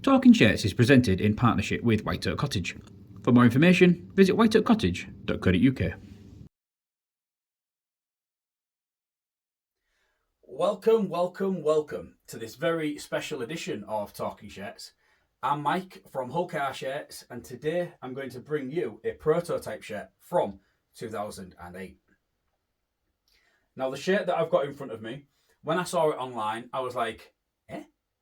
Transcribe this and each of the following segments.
Talking Shirts is presented in partnership with White Oak Cottage. For more information, visit whiteoakcottage.co.uk. Welcome to this very special edition of Talking Shirts. I'm Mike from Hull Car Shirts, and today I'm going to bring you a prototype shirt from 2008. Now, the shirt that I've got in front of me, when I saw it online, I was like,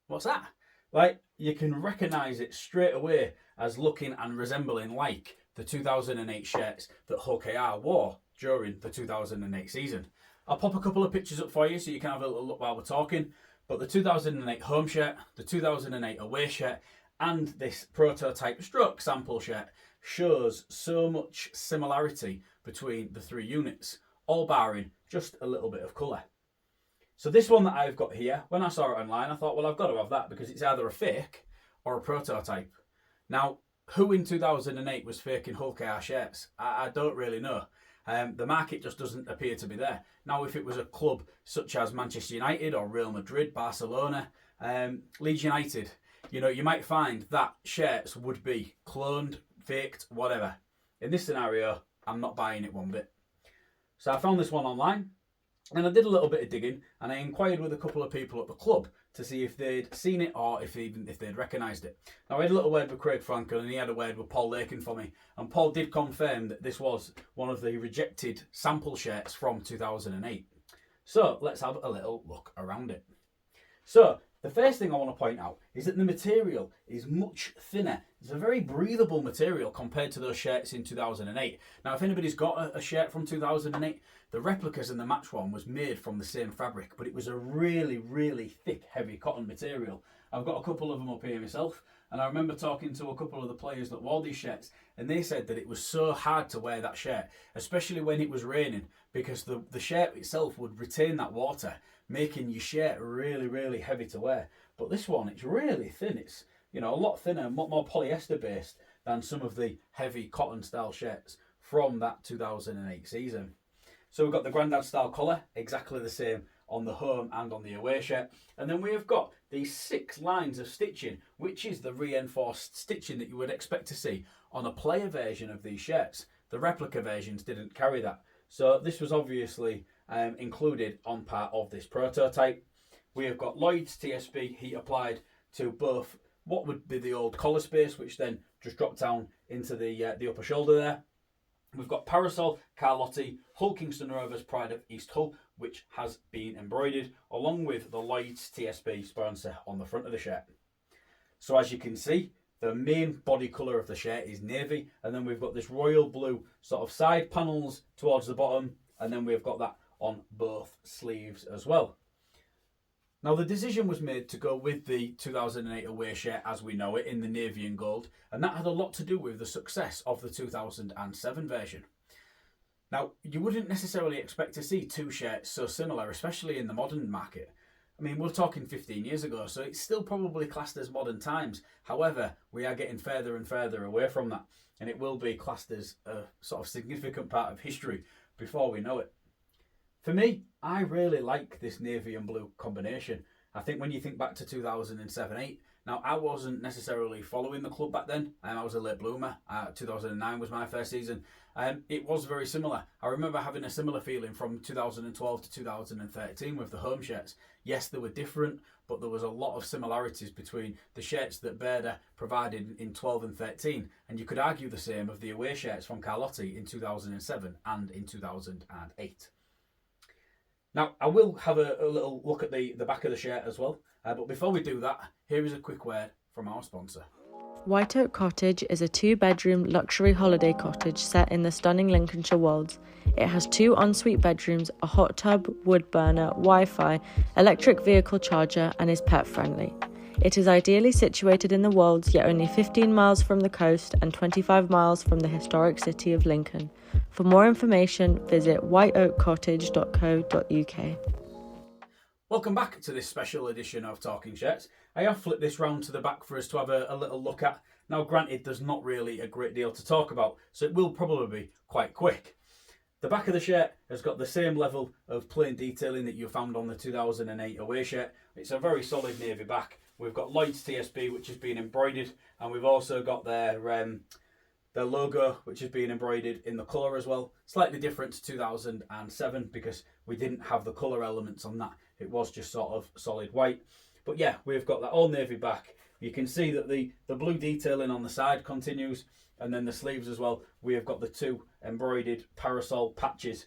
what's that? Like, you can recognise it straight away as looking and resembling like the 2008 shirts that Hull KR wore during the 2008 season. I'll pop a couple of pictures up for you so you can have a little look while we're talking. But the 2008 home shirt, the 2008 away shirt, and this prototype stroke sample shirt shows so much similarity between the three units, all barring just a little bit of colour. So this one that I've got here, when I saw it online, I thought, well, I've got to have that because it's either a fake or a prototype. Now, who in 2008 was faking Hull KR shirts? I don't really know. The market just doesn't appear to be there. Now, if it was a club such as Manchester United or Real Madrid, Barcelona, Leeds United, you might find that shirts would be cloned, faked, whatever. In this scenario, I'm not buying it one bit. So I found this one online. And I did a little bit of digging, and I inquired with a couple of people at the club to see if they'd seen it or if they'd recognised it. Now, I had a little word with Craig Frankel, and he had a word with Paul Lakin for me. And Paul did confirm that this was one of the rejected sample shirts from 2008. So let's have a little look around it. So the first thing I want to point out is that the material is much thinner. It's a very breathable material compared to those shirts in 2008. Now, if anybody's got a shirt from 2008, the replicas and the match one was made from the same fabric, but it was a really, really thick, heavy cotton material. I've got a couple of them up here myself, and I remember talking to a couple of the players that wore these shirts, and they said that it was so hard to wear that shirt, especially when it was raining, because the shirt itself would retain that water, making your shirt really, really heavy to wear. But this one, it's really thin. It's a lot thinner, more polyester based than some of the heavy cotton style shirts from that 2008 season. So we've got the Grandad style collar, exactly the same on the home and on the away shirt. And then we have got these 6 lines of stitching, which is the reinforced stitching that you would expect to see on a player version of these shirts. The replica versions didn't carry that. So this was obviously included on part of this prototype. We have got Lloyd's TSB heat applied to both what would be the old collar space, which then just dropped down into the upper shoulder there. We've got Parasol, Carlotti, Hull Kingston Rovers, Pride of East Hull, which has been embroidered, along with the Lloyd's TSB sponsor on the front of the shirt. So as you can see, the main body colour of the shirt is navy, and then we've got this royal blue sort of side panels towards the bottom, and then we've got that on both sleeves as well. Now, the decision was made to go with the 2008 away shirt as we know it in the navy and gold, and that had a lot to do with the success of the 2007 version. Now, you wouldn't necessarily expect to see 2 shirts so similar, especially in the modern market. I mean, we're talking 15 years ago, so it's still probably classed as modern times. However, we are getting further and further away from that, and it will be classed as a sort of significant part of history before we know it. For me, I really like this navy and blue combination. I think when you think back to 2007-8, now I wasn't necessarily following the club back then. I was a late bloomer. 2009 was my first season. It was very similar. I remember having a similar feeling from 2012 to 2013 with the home shirts. Yes, they were different, but there was a lot of similarities between the shirts that Berda provided in 12 and 13, and you could argue the same of the away shirts from Carlotti in 2007 and in 2008. Now, I will have a little look at the back of the shirt as well, but before we do that, here is a quick word from our sponsor. White Oak Cottage is a 2-bedroom luxury holiday cottage set in the stunning Lincolnshire Wolds. It has 2 ensuite bedrooms, a hot tub, wood burner, Wi-Fi, electric vehicle charger, and is pet friendly. It is ideally situated in the Wolds, yet only 15 miles from the coast and 25 miles from the historic city of Lincoln. For more information, visit whiteoakcottage.co.uk. Welcome back to this special edition of Talking Shirts. I have flipped this round to the back for us to have a little look at. Now, granted, there's not really a great deal to talk about, so it will probably be quite quick. The back of the shirt has got the same level of plain detailing that you found on the 2008 away shirt. It's a very solid navy back We've got Lloyd's TSB, which has been embroidered, and we've also got their logo, which has been embroidered in the colour as well. Slightly different to 2007 because we didn't have the colour elements on that. It was just sort of solid white. But yeah, we've got that all navy back. You can see that the blue detailing on the side continues, and then the sleeves as well. We have got the two embroidered parasol patches,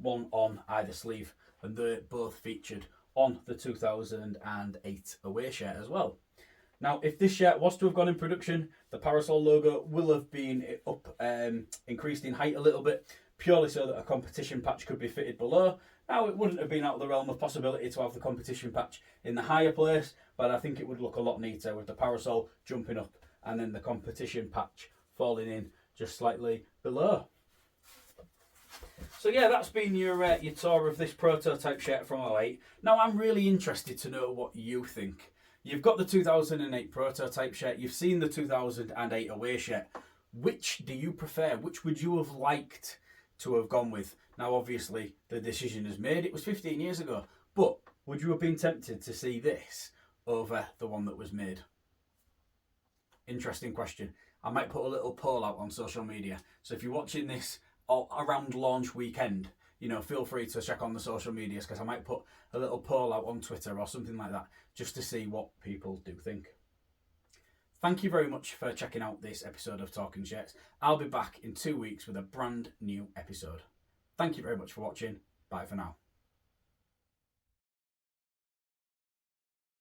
one on either sleeve, and they're both featured on the 2008 away shirt as well. Now, if this shirt was to have gone in production, the parasol logo will have been increased in height a little bit, purely so that a competition patch could be fitted below. Now, it wouldn't have been out of the realm of possibility to have the competition patch in the higher place, but I think it would look a lot neater with the parasol jumping up and then the competition patch falling in just slightly below. So yeah, that's been your tour of this prototype shirt from 08. Now I'm really interested to know what you think. You've got the 2008 prototype shirt, you've seen the 2008 away shirt. Which do you prefer? Which would you have liked to have gone with? Now obviously the decision is made, it was 15 years ago, but would you have been tempted to see this over the one that was made? Interesting question. I might put a little poll out on social media, so if you're watching this around launch weekend, you know, feel free to check on the social medias, because I might put a little poll out on Twitter or something like that just to see what people do think. Thank you very much for checking out this episode of Talking Shirts. I'll be back in 2 weeks with a brand new episode. Thank you very much for watching. Bye for now.